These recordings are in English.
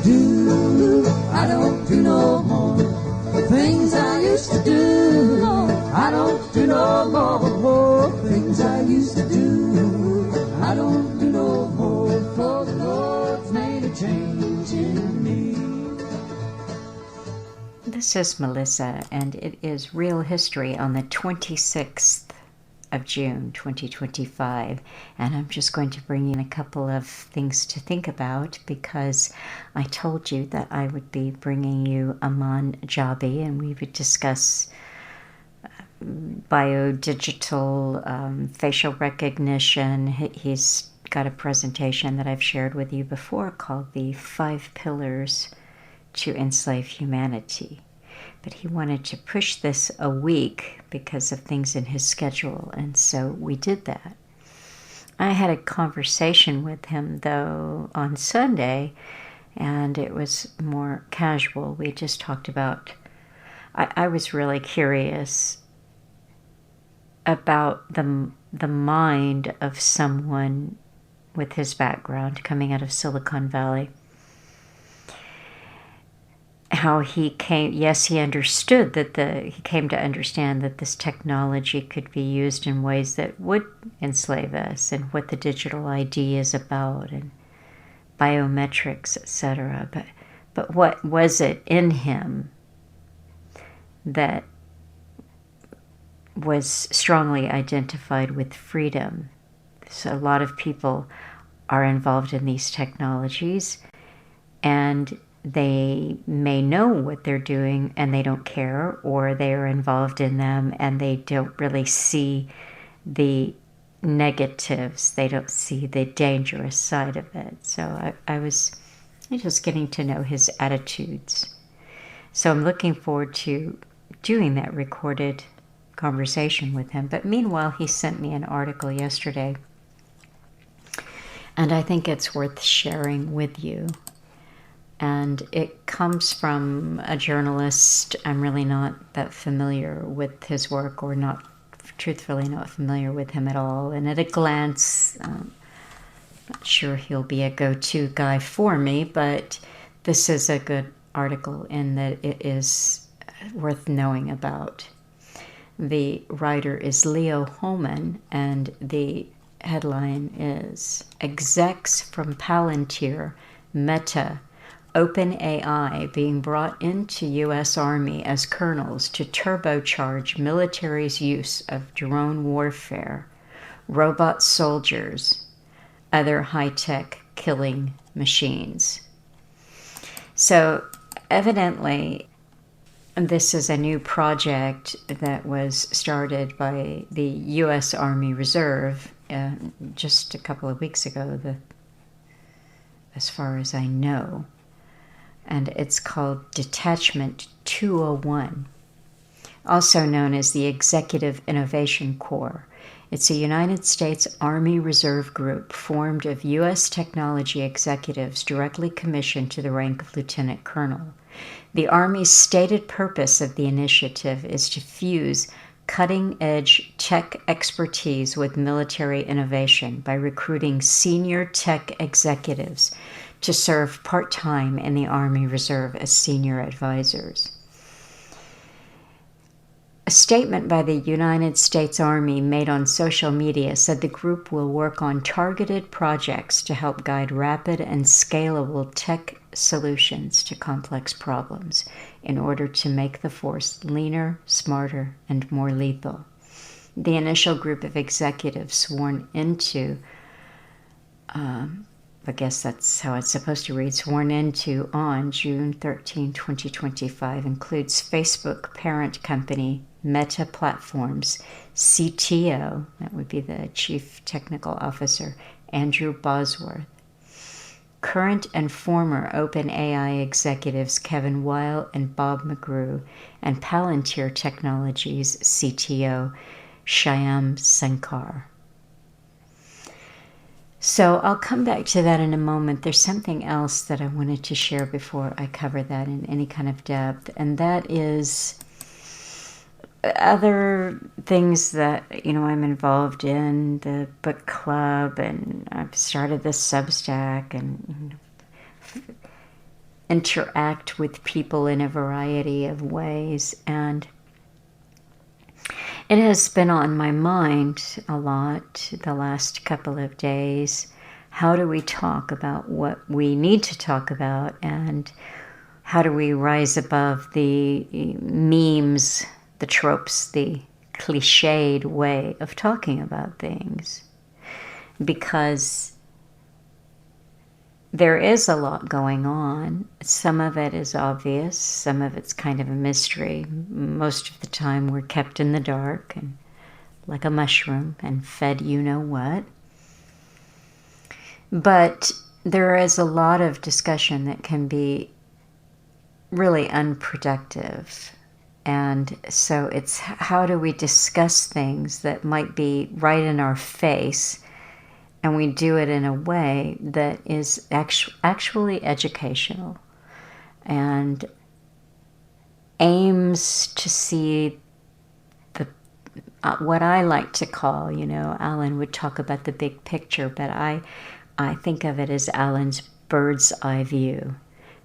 to do, I don't do no more. The things I used to do, I don't do no more. Things I used to do, I don't do no more. For the Lord's made a change in me. This is Melissa, and it is Real History on the 26th of June 2025, and I'm just going to bring in a couple of things to think about because I told you that I would be bringing you Aman Jabbi, and we would discuss biodigital facial recognition. He's got a presentation that I've shared with you before called the 5 Pillars to Enslave Humanity. But he wanted to push this a week because of things in his schedule, and so we did that. I had a conversation with him, though, on Sunday, and it was more casual. We just talked about, I was really curious about the mind of someone with his background coming out of Silicon Valley. How he came, yes, he understood that he came to understand that this technology could be used in ways that would enslave us, and what the digital ID is about, and biometrics, etc. But what was it in him that was strongly identified with freedom? So a lot of people are involved in these technologies, and they may know what they're doing and they don't care, or they are involved in them and they don't really see the negatives. They don't see the dangerous side of it. So I was just getting to know his attitudes. So I'm looking forward to doing that recorded conversation with him. But meanwhile, he sent me an article yesterday, and I think it's worth sharing with you. And it comes from a journalist. I'm really not that familiar with his work, or truthfully not familiar with him at all. And at a glance, not sure he'll be a go-to guy for me, but this is a good article in that it is worth knowing about. The writer is Leo Holman, and the headline is Execs from Palantir, Meta, OpenAI being brought into U.S. Army as colonels to turbocharge military's use of drone warfare, robot soldiers, other high-tech killing machines. So evidently, this is a new project that was started by the U.S. Army Reserve just a couple of weeks ago, as far as I know. And it's called Detachment 201, also known as the Executive Innovation Corps. It's a United States Army Reserve group formed of U.S. technology executives directly commissioned to the rank of lieutenant colonel. The Army's stated purpose of the initiative is to fuse cutting-edge tech expertise with military innovation by recruiting senior tech executives to serve part-time in the Army Reserve as senior advisors. A statement by the United States Army made on social media said the group will work on targeted projects to help guide rapid and scalable tech solutions to complex problems in order to make the force leaner, smarter, and more lethal. The initial group of executives sworn into I guess that's how it's supposed to read, sworn into on June 13, 2025, includes Facebook parent company Meta Platforms CTO, that would be the Chief Technical Officer, Andrew Bosworth, current and former OpenAI executives Kevin Weil and Bob McGrew, and Palantir Technologies CTO Shyam Sankar. So I'll come back to that in a moment. There's something else that I wanted to share before I cover that in any kind of depth, and that is other things that, I'm involved in, the book club, and I've started this Substack, and interact with people in a variety of ways. And it has been on my mind a lot the last couple of days. How do we talk about what we need to talk about, and how do we rise above the memes, the tropes, the cliched way of talking about things? Because there is a lot going on. Some of it is obvious, some of it's kind of a mystery. Most of the time we're kept in the dark and like a mushroom and fed you know what. But there is a lot of discussion that can be really unproductive. And so it's how do we discuss things that might be right in our face, and we do it in a way that is actually educational and aims to see the what I like to call, Alan would talk about the big picture, but I think of it as Alan's bird's eye view,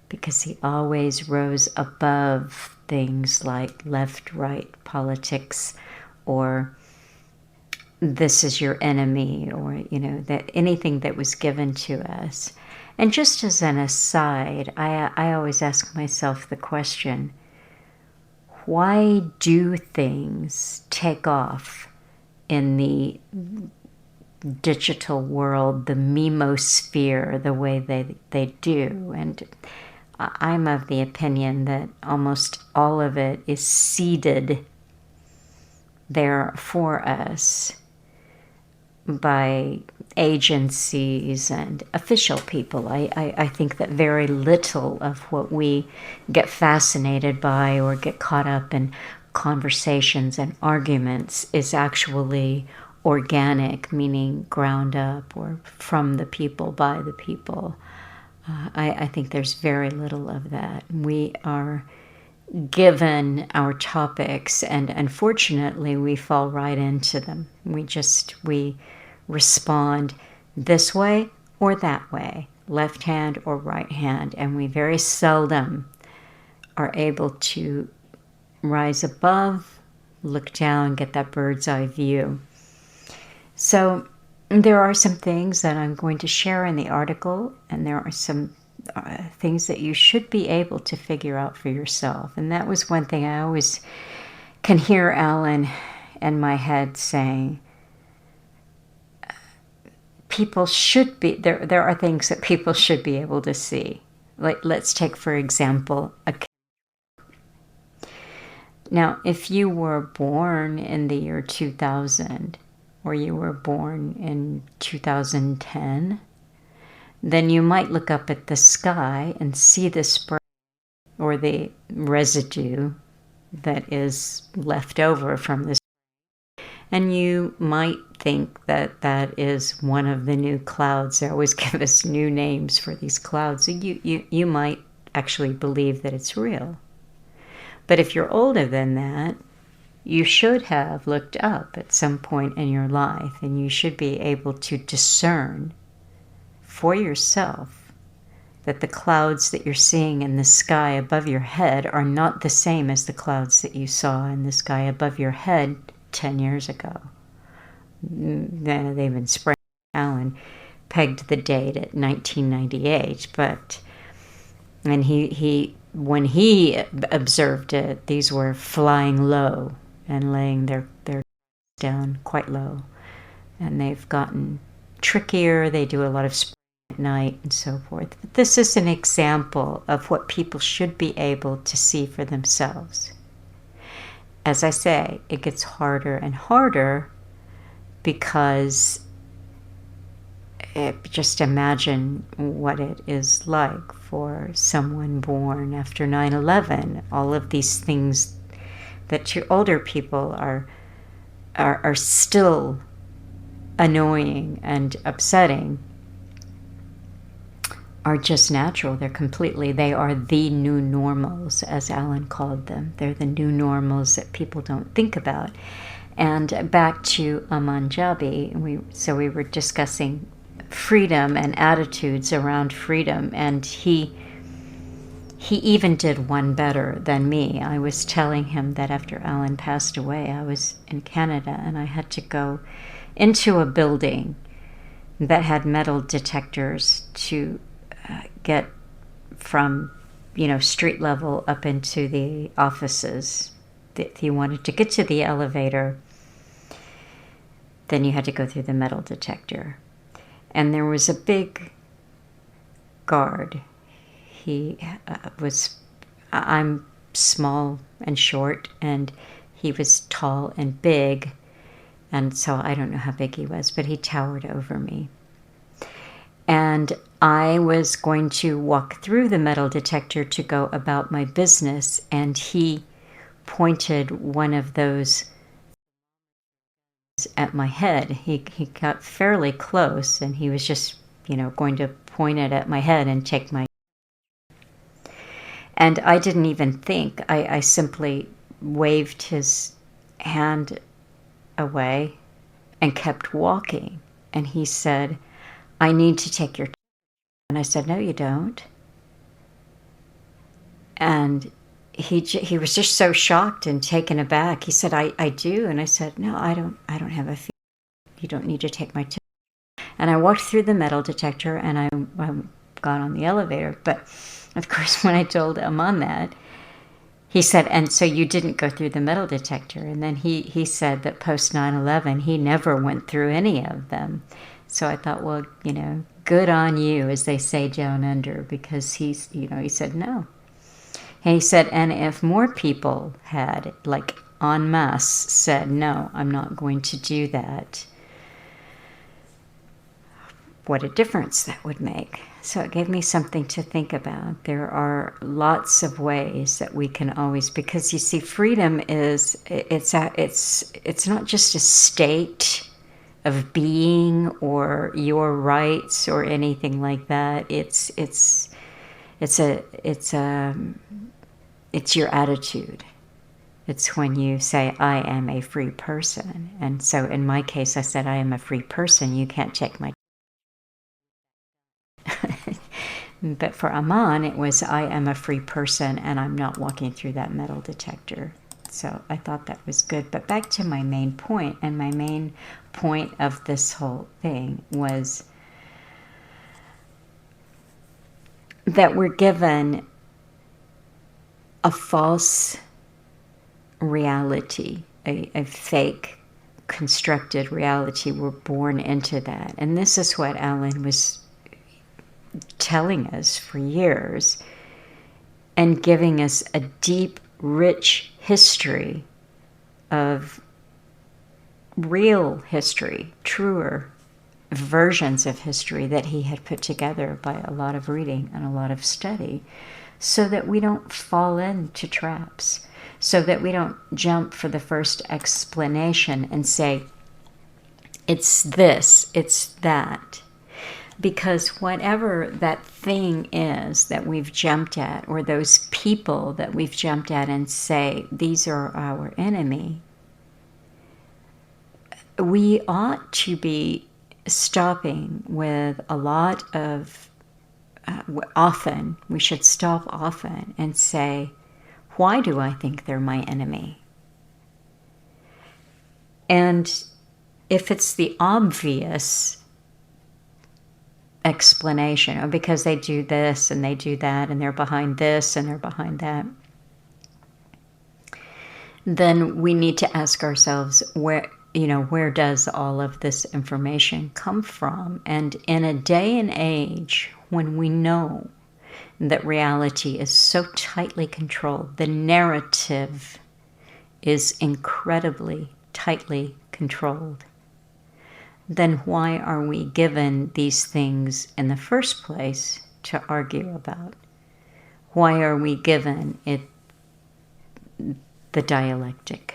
because he always rose above things like left-right politics, or this is your enemy, or that anything that was given to us. And just as an aside, I always ask myself the question, why do things take off in the digital world, the memosphere, the way they do? And I'm of the opinion that almost all of it is seeded there for us by agencies and official people. I think that very little of what we get fascinated by or get caught up in conversations and arguments is actually organic, meaning ground up or from the people, by the people. I think there's very little of that. We are given our topics, and unfortunately we fall right into them. We respond this way or that way, left hand or right hand, and we very seldom are able to rise above, look down, get that bird's eye view. So there are some things that I'm going to share in the article, and there are some things that you should be able to figure out for yourself. And that was one thing I always can hear Alan in my head saying, people should be, there are things that people should be able to see. Like, let's take, for example, now, if you were born in the year 2000, or you were born in 2010, then you might look up at the sky and see the spray or the residue that is left over from this, and you might think that that is one of the new clouds. They always give us new names for these clouds. So you might actually believe that it's real. But if you're older than that, you should have looked up at some point in your life, and you should be able to discern for yourself that the clouds that you're seeing in the sky above your head are not the same as the clouds that you saw in the sky above your head 10 years ago. They've been spraying. Alan pegged the date at 1998, but and when he observed it, these were flying low and laying their down quite low, and they've gotten trickier. They do a lot of spraying at night and so forth. But this is an example of what people should be able to see for themselves. As I say, it gets harder and harder because just imagine what it is like for someone born after 9/11. All of these things that to older people are still annoying and upsetting are just natural. They are the new normals, as Alan called them. They're the new normals that people don't think about. And back to Aman Jabbi, we were discussing freedom and attitudes around freedom, and he he even did one better than me. I was telling him that after Alan passed away, I was in Canada and I had to go into a building that had metal detectors to get from, street level up into the offices. If you wanted to get to the elevator, then you had to go through the metal detector. And there was a big guard. I'm small and short, and he was tall and big, and so I don't know how big he was, but he towered over me. And I was going to walk through the metal detector to go about my business, and he pointed one of those at my head. He got fairly close, and he was just, going to point it at my head and take my... And I didn't even think. I simply waved his hand away and kept walking. And he said, "I need to take your..." And I said, "No, you don't." And he was just so shocked and taken aback. He said, I do. And I said, "No, I don't have a fee. You don't need to take my tip." And I walked through the metal detector and I got on the elevator. But of course, when I told Aman that, he said, "And so you didn't go through the metal detector?" And then he said that post 9/11, he never went through any of them. So I thought, well, good on you, as they say down under, because he said no. And he said, and if more people had, like en masse, said, "No, I'm not going to do that," what a difference that would make. So it gave me something to think about. There are lots of ways that we can always, because you see, freedom is, it's not just a state of being or your rights or anything like that. It's your attitude. It's when you say, "I am a free person." And so in my case, I said, "I am a free person. You can't take my..." But for Aman, it was, "I am a free person and I'm not walking through that metal detector." So I thought that was good. But back to my main point, and my main point of this whole thing was that we're given a false reality, a fake constructed reality. We're born into that. And this is what Alan was telling us for years and giving us a deep, rich history of real history, truer versions of history that he had put together by a lot of reading and a lot of study, so that we don't fall into traps, so that we don't jump for the first explanation and say, "It's this, it's that." Because whatever that thing is that we've jumped at, or those people that we've jumped at and say, "These are our enemy," we ought to be stopping with a lot of, often, we should stop often and say, "Why do I think they're my enemy?" And if it's the obvious explanation, or because they do this and they do that and they're behind this and they're behind that, then we need to ask ourselves, where does all of this information come from? And in a day and age when we know that reality is so tightly controlled, the narrative is incredibly tightly controlled, then why are we given these things in the first place to argue about? Why are we given it the dialectic?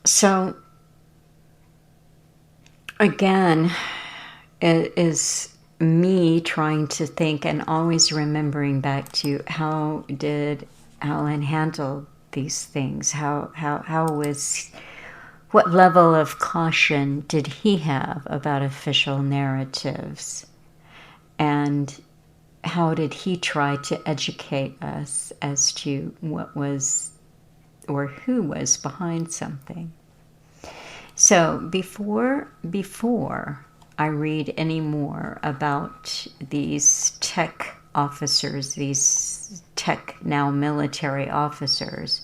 So, again, it is me trying to think and always remembering back to, how did Alan handle these things? What level of caution did he have about official narratives? And how did he try to educate us as to what was or who was behind something? So before I read any more about these tech officers, these tech now military officers,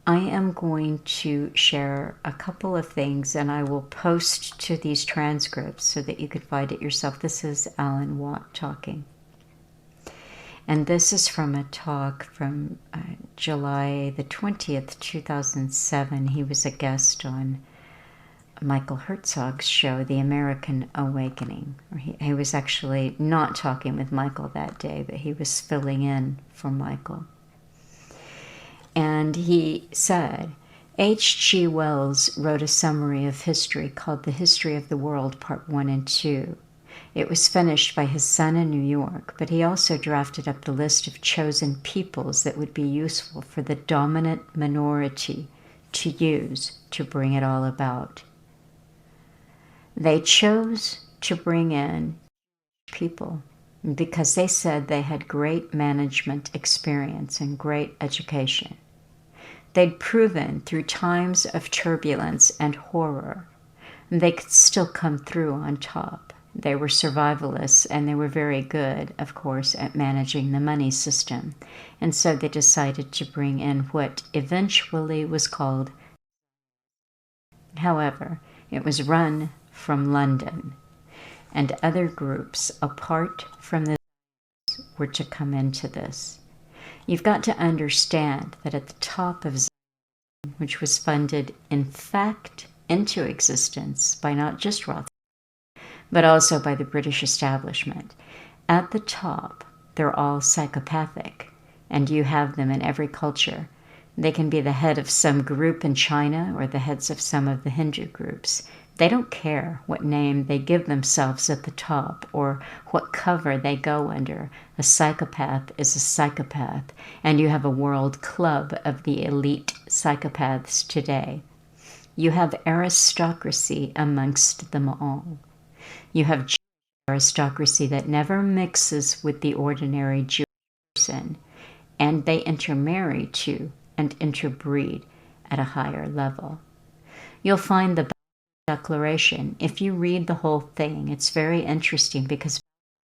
I am going to share a couple of things, and I will post to these transcripts so that you can find it yourself. This is Alan Watt talking. And this is from a talk from July the 20th, 2007. He was a guest on Michael Herzog's show, The American Awakening. He was actually not talking with Michael that day, but he was filling in for Michael. And he said, H.G. Wells wrote a summary of history called The History of the World, Part 1 and 2. It was finished by his son in New York, but he also drafted up the list of chosen peoples that would be useful for the dominant minority to use to bring it all about. They chose to bring in people because they said they had great management experience and great education. They'd proven through times of turbulence and horror, they could still come through on top. They were survivalists, and they were very good, of course, at managing the money system. And so they decided to bring in what eventually was called. However, it was run from London, and other groups apart from this were to come into this. You've got to understand that at the top of Zion, which was funded in fact into existence by not just Rothschild, but also by the British establishment, at the top they're all psychopathic, and you have them in every culture. They can be the head of some group in China or the heads of some of the Hindu groups. They don't care what name they give themselves at the top or what cover they go under. A psychopath is a psychopath, and you have a world club of the elite psychopaths today. You have aristocracy amongst them all. You have aristocracy that never mixes with the ordinary Jewish person, and they intermarry to and interbreed at a higher level. You'll find the Declaration, if you read the whole thing, it's very interesting because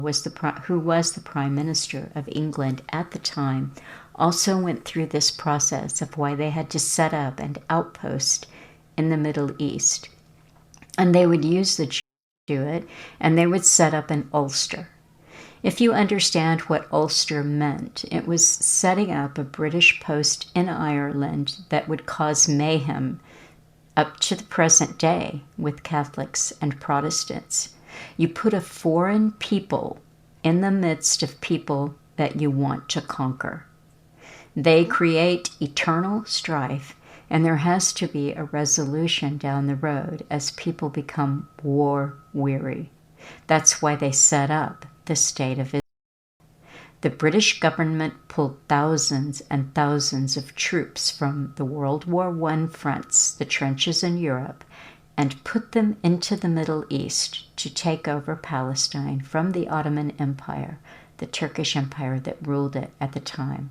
who was the Prime Minister of England at the time also went through this process of why they had to set up an outpost in the Middle East. And they would use the Jews to do it, and they would set up an Ulster. If you understand what Ulster meant, it was setting up a British post in Ireland that would cause mayhem up to the present day with Catholics and Protestants. You put a foreign people in the midst of people that you want to conquer. They create eternal strife, and there has to be a resolution down the road as people become war-weary. That's why they set up the State of Israel. The British government pulled thousands and thousands of troops from the World War I fronts, the trenches in Europe, and put them into the Middle East to take over Palestine from the Ottoman Empire, the Turkish Empire that ruled it at the time.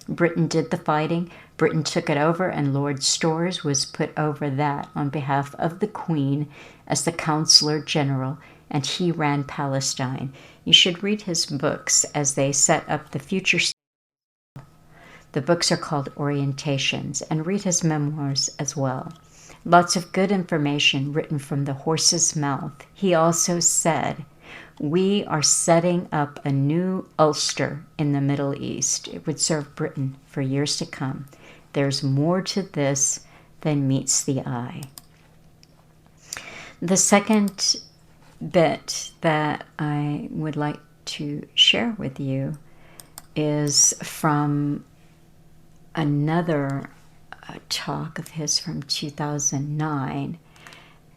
Britain did the fighting, Britain took it over, and Lord Storrs was put over that on behalf of the Queen as the Counselor General, and he ran Palestine. You should read his books as they set up the future. The books are called Orientations, and read his memoirs as well. Lots of good information written from the horse's mouth. He also said, we are setting up a new Ulster in the Middle East. It would serve Britain for years to come. There's more to this than meets the eye. The second bit that I would like to share with you is from another talk of his from 2009,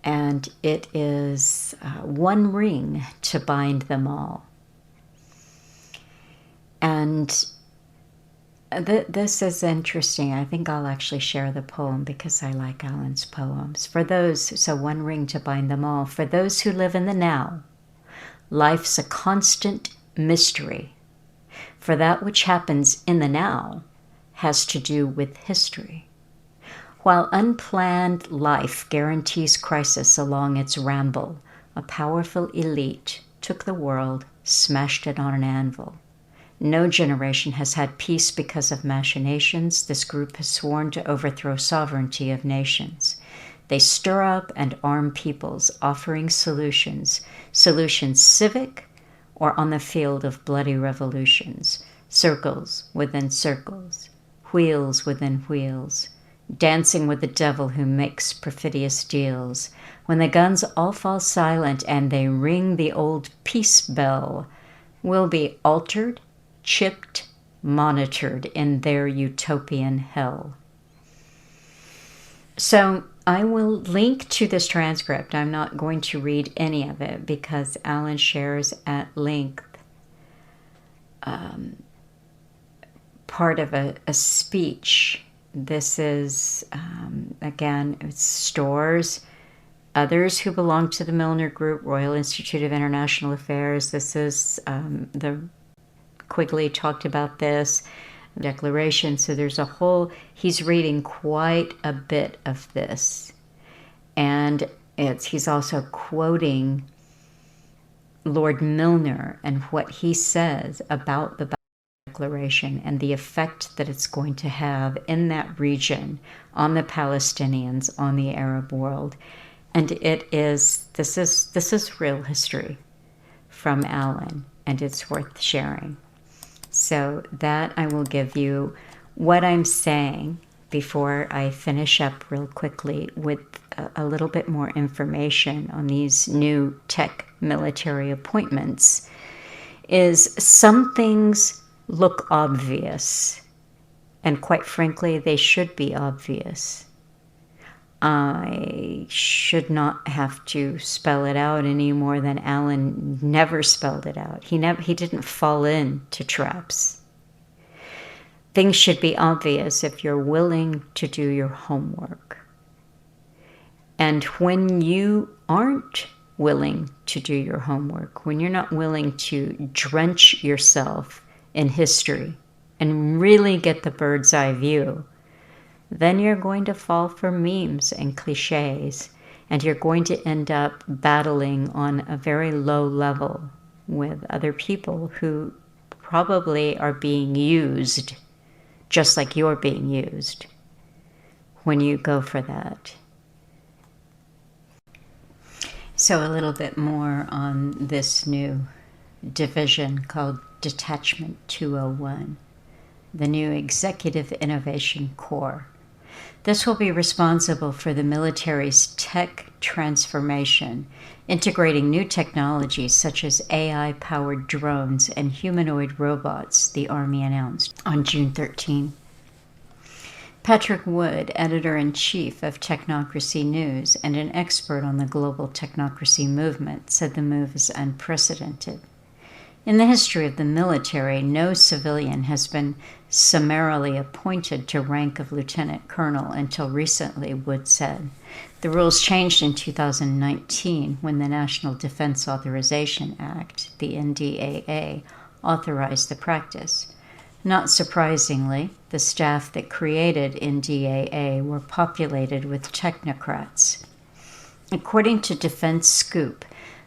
and it is One Ring to Bind Them All. And this is interesting. I think I'll actually share the poem because I like Alan's poems. So One Ring to Bind Them All. For those who live in the now, Life's a constant mystery, for that which happens in the now has to do with history. While unplanned life guarantees crisis along its ramble, a powerful elite took the world, smashed it on an anvil. No generation has had peace because of machinations. This group has sworn to overthrow sovereignty of nations. They stir up and arm peoples, offering solutions civic or on the field of bloody revolutions, circles within circles, wheels within wheels, dancing with the devil who makes perfidious deals. When the guns all fall silent and they ring the old peace bell, will be altered, chipped, monitored in their utopian hell. So I will link to this transcript. I'm not going to read any of it because Alan shares at length part of a speech. This is, again, it stores others who belong to the Milner Group, Royal Institute of International Affairs. This is Quigley talked about this declaration. So there's a whole, he's reading quite a bit of this. And he's also quoting Lord Milner and what he says about the declaration and the effect that it's going to have in that region on the Palestinians, on the Arab world. And this is real history from Alan, and it's worth sharing. So that I will give you what I'm saying before I finish up real quickly with a little bit more information on these new tech military appointments is some things look obvious, and quite frankly, they should be obvious. I should not have to spell it out any more than Alan never spelled it out. He didn't fall into traps. Things should be obvious if you're willing to do your homework. And when you aren't willing to do your homework, when you're not willing to drench yourself in history and really get the bird's eye view, then you're going to fall for memes and cliches, and you're going to end up battling on a very low level with other people who probably are being used just like you're being used when you go for that. So a little bit more on this new division called Detachment 201, the new Executive Innovation Corps. This will be responsible for the military's tech transformation, integrating new technologies such as AI-powered drones and humanoid robots, the Army announced on June 13. Patrick Wood, editor-in-chief of Technocracy News and an expert on the global technocracy movement, said the move is unprecedented. In the history of the military, no civilian has been summarily appointed to rank of lieutenant colonel until recently, Wood said. The rules changed in 2019 when the National Defense Authorization Act, the NDAA, authorized the practice. Not surprisingly, the staff that created NDAA were populated with technocrats. According to Defense Scoop,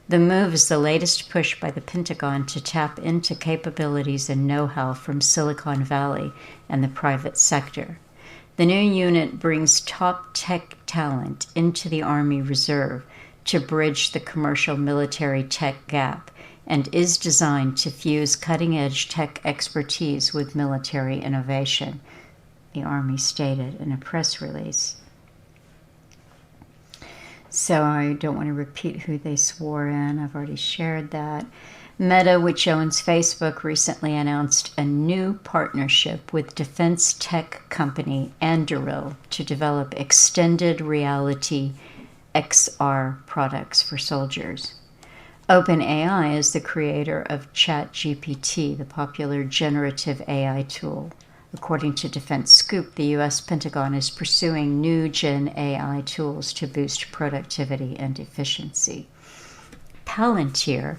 the move is the latest push by the Pentagon to tap into capabilities and know-how from Silicon Valley and the private sector. The new unit brings top tech talent into the Army Reserve to bridge the commercial military tech gap and is designed to fuse cutting-edge tech expertise with military innovation, the Army stated in a press release. So I don't want to repeat who they swore in. I've already shared that. Meta, which owns Facebook, recently announced a new partnership with defense tech company Anduril to develop extended reality XR products for soldiers. OpenAI is the creator of ChatGPT, the popular generative AI tool. According to Defense Scoop, the U.S. Pentagon is pursuing new Gen AI tools to boost productivity and efficiency. Palantir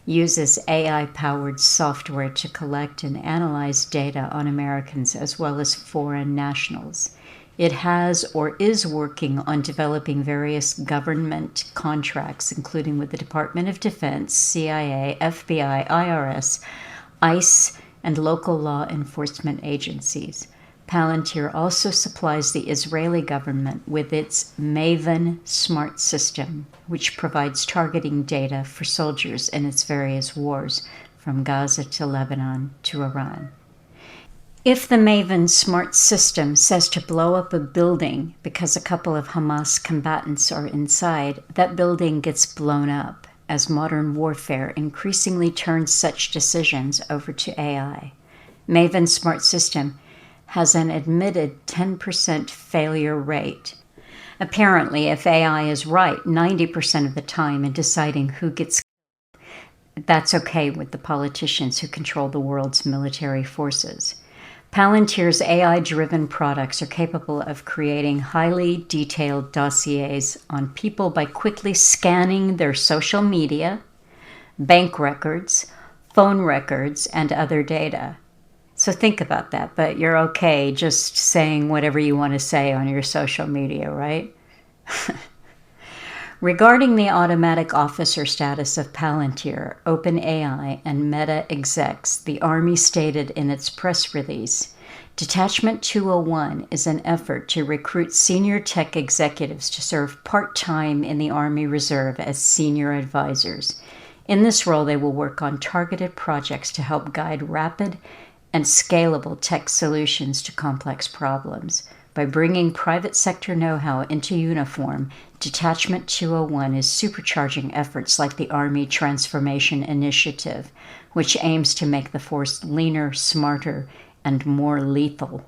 uses AI-powered software to collect and analyze data on Americans as well as foreign nationals. It has or is working on developing various government contracts, including with the Department of Defense, CIA, FBI, IRS, ICE, and local law enforcement agencies. Palantir also supplies the Israeli government with its Maven smart system, which provides targeting data for soldiers in its various wars, from Gaza to Lebanon to Iran. If the Maven smart system says to blow up a building because a couple of Hamas combatants are inside, that building gets blown up, as modern warfare increasingly turns such decisions over to AI. Maven smart system has an admitted 10% failure rate. Apparently, if AI is right 90% of the time in deciding who gets killed, that's okay with the politicians who control the world's military forces. Palantir's AI-driven products are capable of creating highly detailed dossiers on people by quickly scanning their social media, bank records, phone records, and other data. So think about that, but you're okay just saying whatever you want to say on your social media, right? Regarding the automatic officer status of Palantir, OpenAI, and Meta Execs, the Army stated in its press release, Detachment 201 is an effort to recruit senior tech executives to serve part-time in the Army Reserve as senior advisors. In this role, they will work on targeted projects to help guide rapid and scalable tech solutions to complex problems. By bringing private sector know-how into uniform, Detachment 201 is supercharging efforts like the Army Transformation Initiative, which aims to make the force leaner, smarter, and more lethal.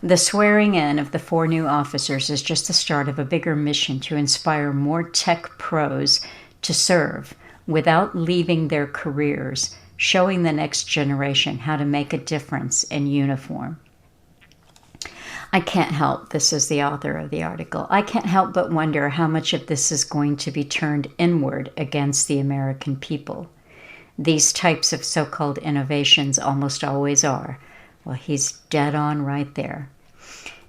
The swearing in of the 4 new officers is just the start of a bigger mission to inspire more tech pros to serve without leaving their careers, showing the next generation how to make a difference in uniform. I can't help, this is the author of the article, I can't help but wonder how much of this is going to be turned inward against the American people. These types of so-called innovations almost always are. Well, he's dead on right there.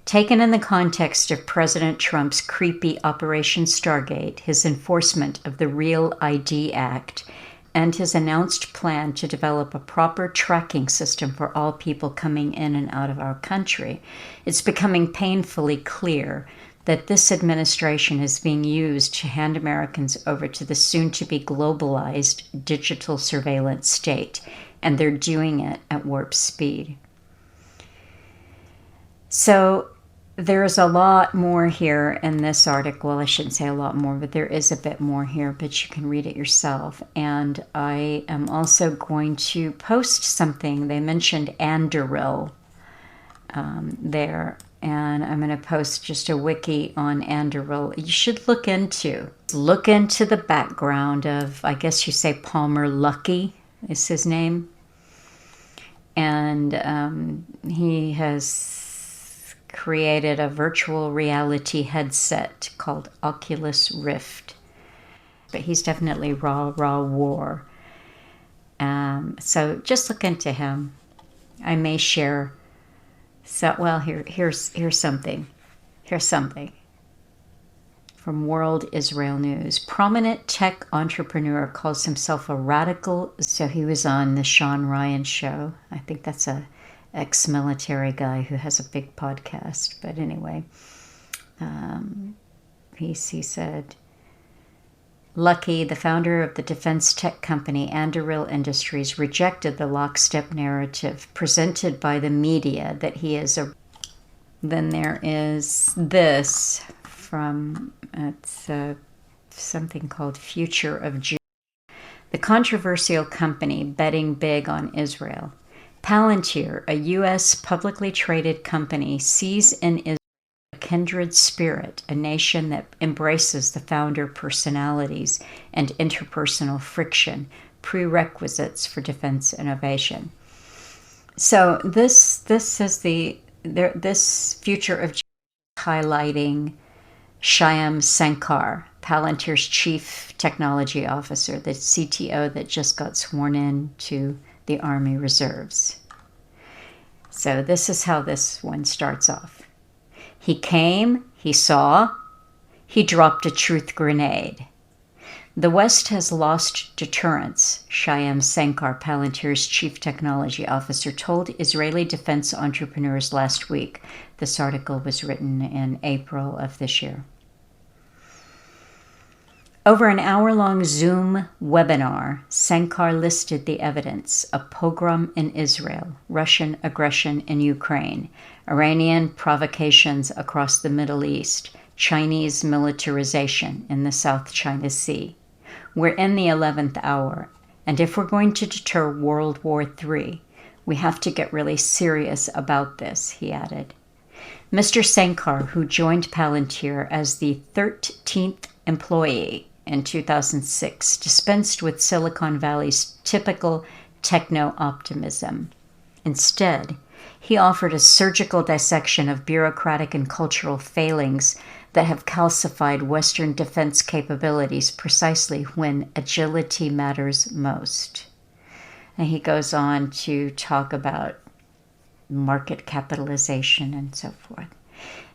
Taken in the context of President Trump's creepy Operation Stargate, his enforcement of the Real ID Act, and his announced plan to develop a proper tracking system for all people coming in and out of our country, it's becoming painfully clear that this administration is being used to hand Americans over to the soon-to-be globalized digital surveillance state, and they're doing it at warp speed. So there's a lot more here in this article. I shouldn't say a lot more, but there is a bit more here, but you can read it yourself. And I am also going to post something. They mentioned Anduril there, and I'm going to post just a wiki on Anduril. You should look into the background of, I guess you say Palmer Luckey is his name. And he has created a virtual reality headset called Oculus Rift. But he's definitely raw war. So just look into him. I may share. So well, here's something. Here's something from World Israel News. Prominent tech entrepreneur calls himself a radical. So he was on the Sean Ryan show. I think that's a ex-military guy who has a big podcast. But anyway, he said, Luckey, the founder of the defense tech company Anduril Industries, rejected the lockstep narrative presented by the media that he is a... Then there is this from, it's something called Future of Jews. The controversial company betting big on Israel. Palantir, a U.S. publicly traded company, sees in Israel a kindred spirit, a nation that embraces the founder personalities and interpersonal friction, prerequisites for defense innovation. So this is this Future of highlighting Shyam Sankar, Palantir's chief technology officer, the CTO that just got sworn in to the Army Reserves. So this is how this one starts off. He came, he saw, he dropped a truth grenade. The West has lost deterrence, Shyam Sankar, Palantir's chief technology officer, told Israeli defense entrepreneurs last week. This article was written in April of this year. Over an hour-long Zoom webinar, Sankar listed the evidence: a pogrom in Israel, Russian aggression in Ukraine, Iranian provocations across the Middle East, Chinese militarization in the South China Sea. We're in the 11th hour, and if we're going to deter World War III, we have to get really serious about this, he added. Mr. Sankar, who joined Palantir as the 13th employee in 2006, dispensed with Silicon Valley's typical techno-optimism. Instead, he offered a surgical dissection of bureaucratic and cultural failings that have calcified Western defense capabilities precisely when agility matters most. And he goes on to talk about market capitalization and so forth.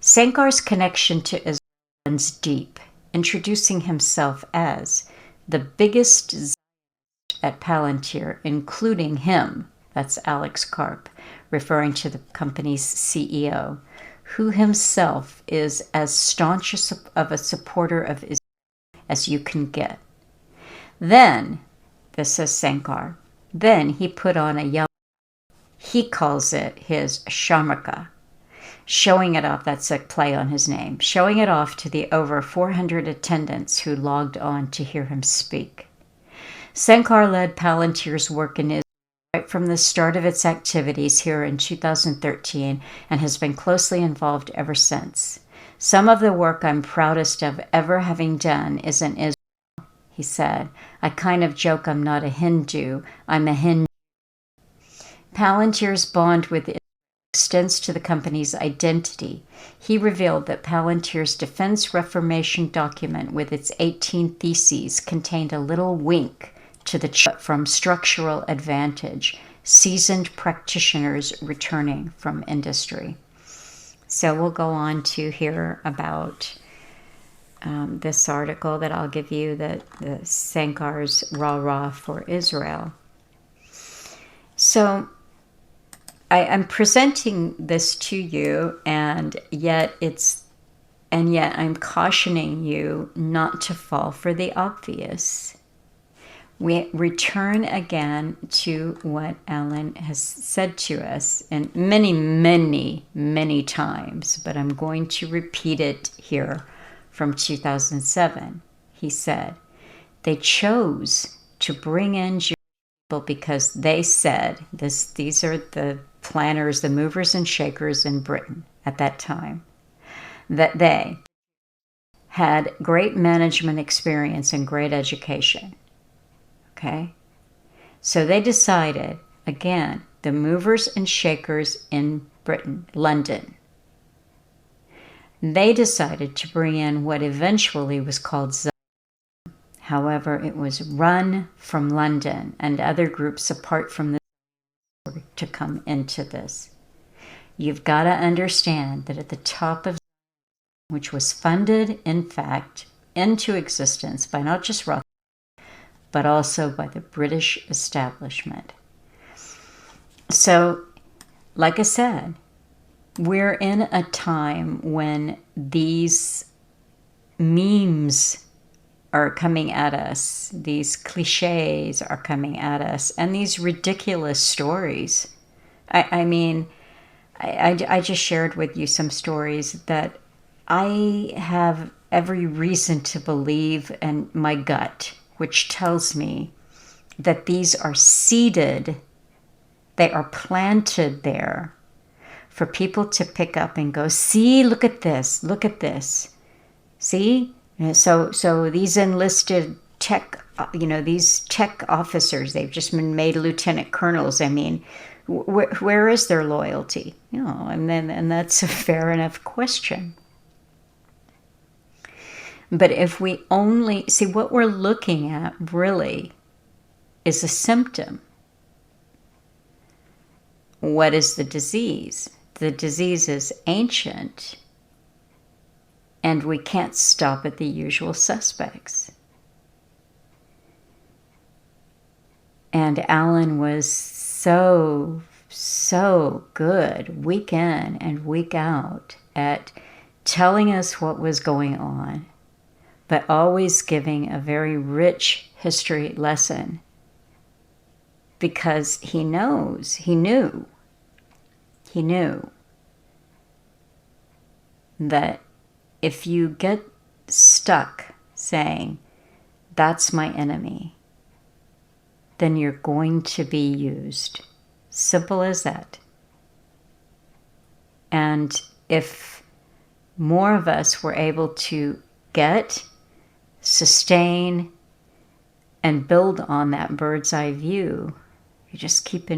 Sankar's connection to Israel runs deep, introducing himself as the biggest Zionist at Palantir, including him, that's Alex Karp, referring to the company's CEO, who himself is as staunch of a supporter of Israel as you can get. Then, this is Sankar, then he put on a yellow, he calls it his shamarka, showing it off, that's a play on his name, showing it off to the over 400 attendants who logged on to hear him speak. Sankar led Palantir's work in Israel right from the start of its activities here in 2013 and has been closely involved ever since. Some of the work I'm proudest of ever having done is in Israel, he said. I kind of joke I'm not a Hindu, I'm a Hindu. Palantir's bond with Israel extends to the company's identity. He revealed that Palantir's Defense Reformation document with its 18 theses contained a little wink to the from structural advantage, seasoned practitioners returning from industry. So we'll go on to hear about this article that I'll give you, the Sankar's rah-rah for Israel. So I'm presenting this to you, and yet I'm cautioning you not to fall for the obvious. We return again to what Alan has said to us in many, many, many times, but I'm going to repeat it here from 2007. He said, they chose to bring in Jewish people because they said, these are the planners, the movers and shakers in Britain at that time, that they had great management experience and great education. Okay, so they decided, again, the movers and shakers in Britain, London, they decided to bring in what eventually was called Zionism. However, it was run from London and other groups apart from this to come into this. You've got to understand that at the top of Zionism, which was funded, in fact, into existence by not just Rothschild, but also by the British establishment. So, like I said, we're in a time when these memes are coming at us, these cliches are coming at us, and these ridiculous stories. I mean, I just shared with you some stories that I have every reason to believe in my gut, which tells me that these are seeded, they are planted there for people to pick up and go, see, look at this, see? So these enlisted tech, these tech officers, they've just been made lieutenant colonels. I mean, where is their loyalty? And that's a fair enough question. But if we only see what we're looking at really is a symptom. What is the disease? The disease is ancient, and we can't stop at the usual suspects. And Alan was so good week in and week out at telling us what was going on, but always giving a very rich history lesson, because he knew that if you get stuck saying, that's my enemy, then you're going to be used. Simple as that. And if more of us were able to get, sustain, and build on that bird's eye view, you just keep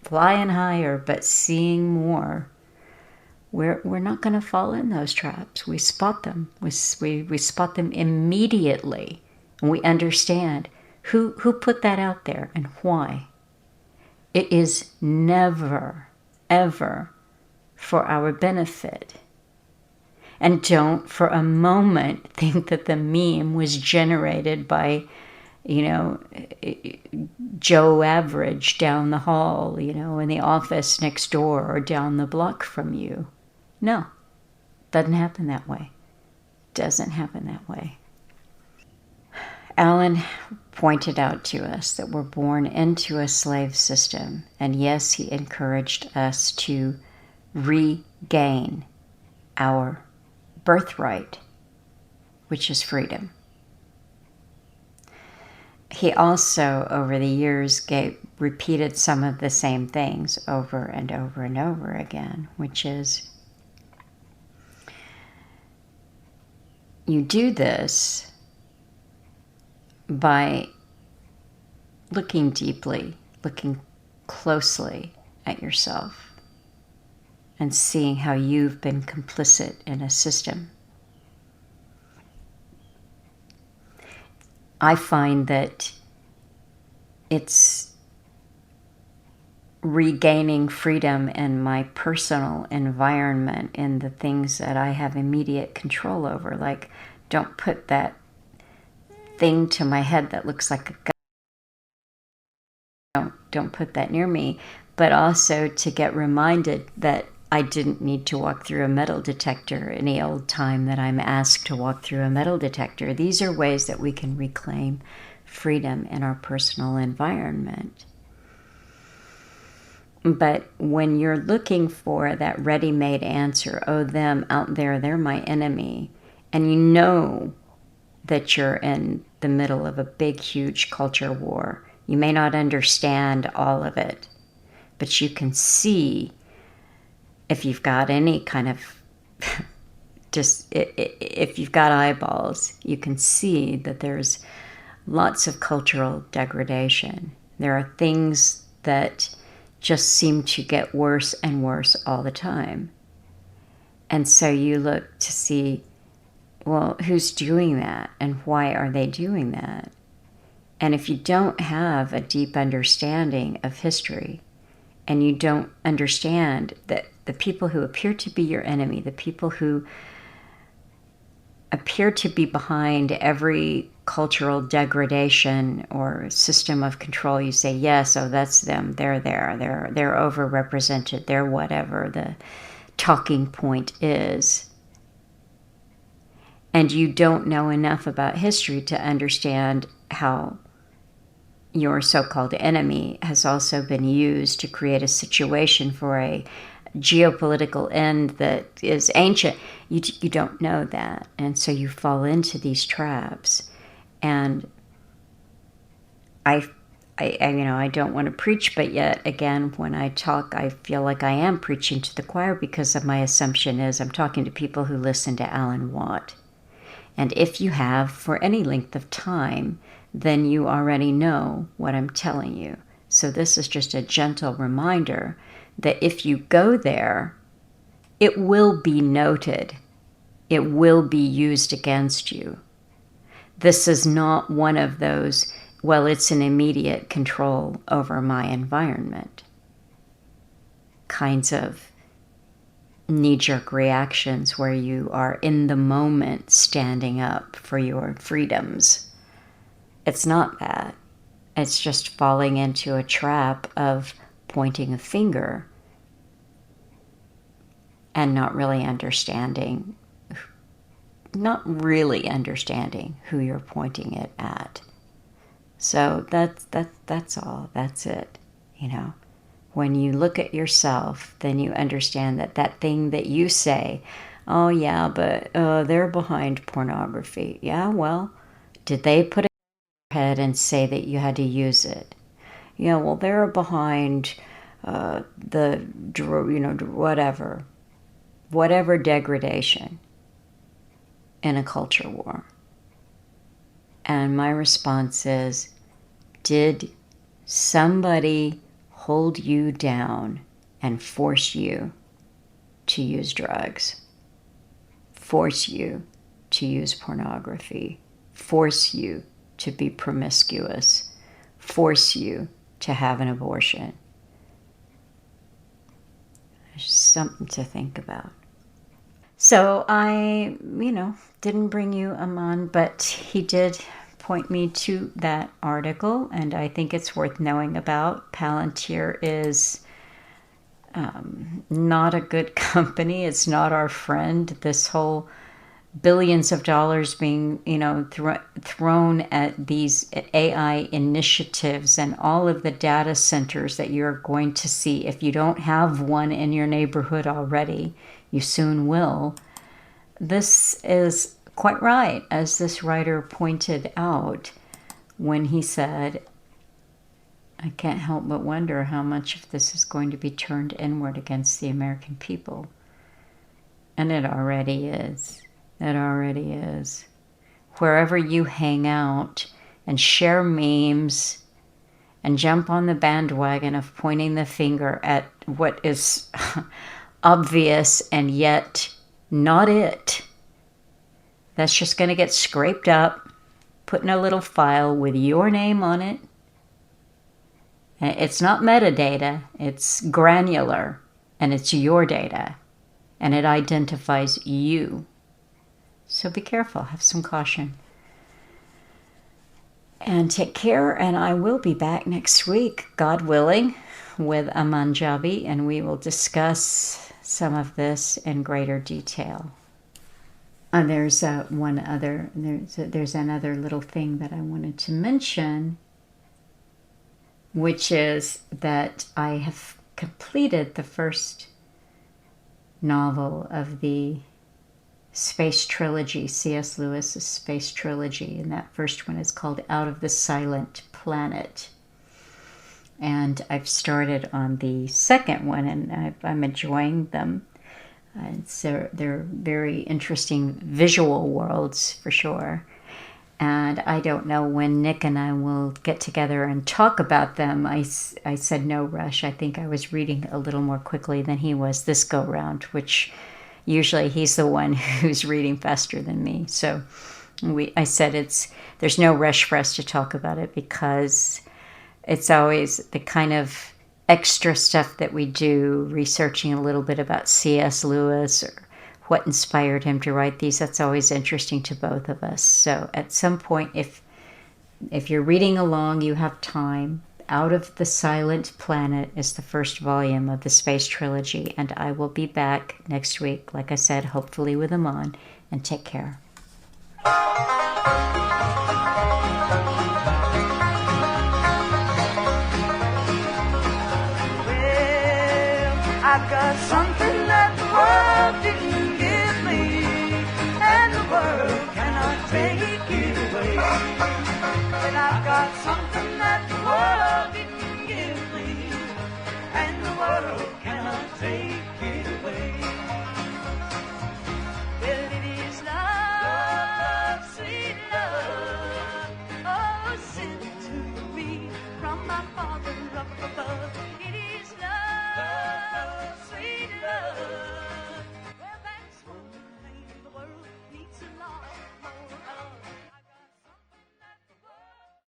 flying higher, but seeing more, we're not going to fall in those traps. We spot them. We spot them immediately, and we understand who put that out there and why. It is never, ever for our benefit. And don't for a moment think that the meme was generated by, Joe Average down the hall, in the office next door or down the block from you. No, doesn't happen that way. Doesn't happen that way. Alan pointed out to us that we're born into a slave system, and yes, he encouraged us to regain our birthright, which is freedom. He also, over the years, repeated some of the same things over and over and over again, which is, you do this by looking deeply, looking closely at yourself, and seeing how you've been complicit in a system. I find that it's regaining freedom in my personal environment, in the things that I have immediate control over. Like, don't put that thing to my head that looks like a gun. Don't put that near me. But also to get reminded that I didn't need to walk through a metal detector any old time that I'm asked to walk through a metal detector. These are ways that we can reclaim freedom in our personal environment. But when you're looking for that ready-made answer, oh, them out there, they're my enemy, and you know that you're in the middle of a big, huge culture war. You may not understand all of it, but you can see, if you've got any kind of, if you've got eyeballs, you can see that there's lots of cultural degradation. There are things that just seem to get worse and worse all the time. And so you look to see, well, who's doing that and why are they doing that? And if you don't have a deep understanding of history, and you don't understand that the people who appear to be your enemy, the people who appear to be behind every cultural degradation or system of control, you say, yes, oh, that's them, they're there, they're overrepresented, they're whatever the talking point is. And you don't know enough about history to understand how your so-called enemy has also been used to create a situation for a geopolitical end that is ancient. You don't know that. And so you fall into these traps. And I don't want to preach, but yet again, when I talk, I feel like I am preaching to the choir, because of my assumption is I'm talking to people who listen to Alan Watt. And if you have for any length of time, then you already know what I'm telling you. So this is just a gentle reminder that if you go there, it will be noted it will be used against you. This is not one of those, well, it's an immediate control over my environment kinds of knee-jerk reactions where you are in the moment standing up for your freedoms. It's not that. It's just falling into a trap of pointing a finger and not really understanding who you're pointing it at. So that's all. That's it. You know, when you look at yourself, then you understand that thing that you say, oh yeah, but they're behind pornography. Yeah, well, did they put it in your head and say that you had to use it? Yeah, well, they're behind whatever degradation in a culture war. And my response is, did somebody hold you down and force you to use drugs, force you to use pornography, force you to be promiscuous, force you to have an abortion? There's something to think about. So I, didn't bring you Aman, but he did point me to that article, and I think it's worth knowing about. Palantir is not a good company. It's not our friend. This whole billions of dollars being, thrown at these AI initiatives and all of the data centers that you're going to see. If you don't have one in your neighborhood already, you soon will. This is quite right, as this writer pointed out when he said, I can't help but wonder how much of this is going to be turned inward against the American people. And it already is. It already is. Wherever you hang out and share memes and jump on the bandwagon of pointing the finger at what is obvious and yet not it, that's just going to get scraped up, put in a little file with your name on it. It's not metadata, it's granular, and it's your data, and it identifies you. So be careful, have some caution. And take care, and I will be back next week, God willing, with Aman Jabbi, and we will discuss some of this in greater detail. There's another little thing that I wanted to mention, which is that I have completed the first novel of the space trilogy, C.S. Lewis's space trilogy, and that first one is called Out of the Silent Planet. And I've started on the second one, and I'm enjoying them. So they're very interesting visual worlds for sure. And I don't know when Nick and I will get together and talk about them. I said no rush. I think I was reading a little more quickly than he was this go round, which usually he's the one who's reading faster than me. So I said there's no rush for us to talk about it, because it's always the kind of extra stuff that we do, researching a little bit about C.S. Lewis or what inspired him to write these. That's always interesting to both of us. So at some point, if you're reading along, you have time, Out of the Silent Planet is the first volume of the space trilogy, and I will be back next week, like I said, hopefully with Aman, and take care. I've got something that the world didn't give me, and the world cannot take it away. And I've got something that the world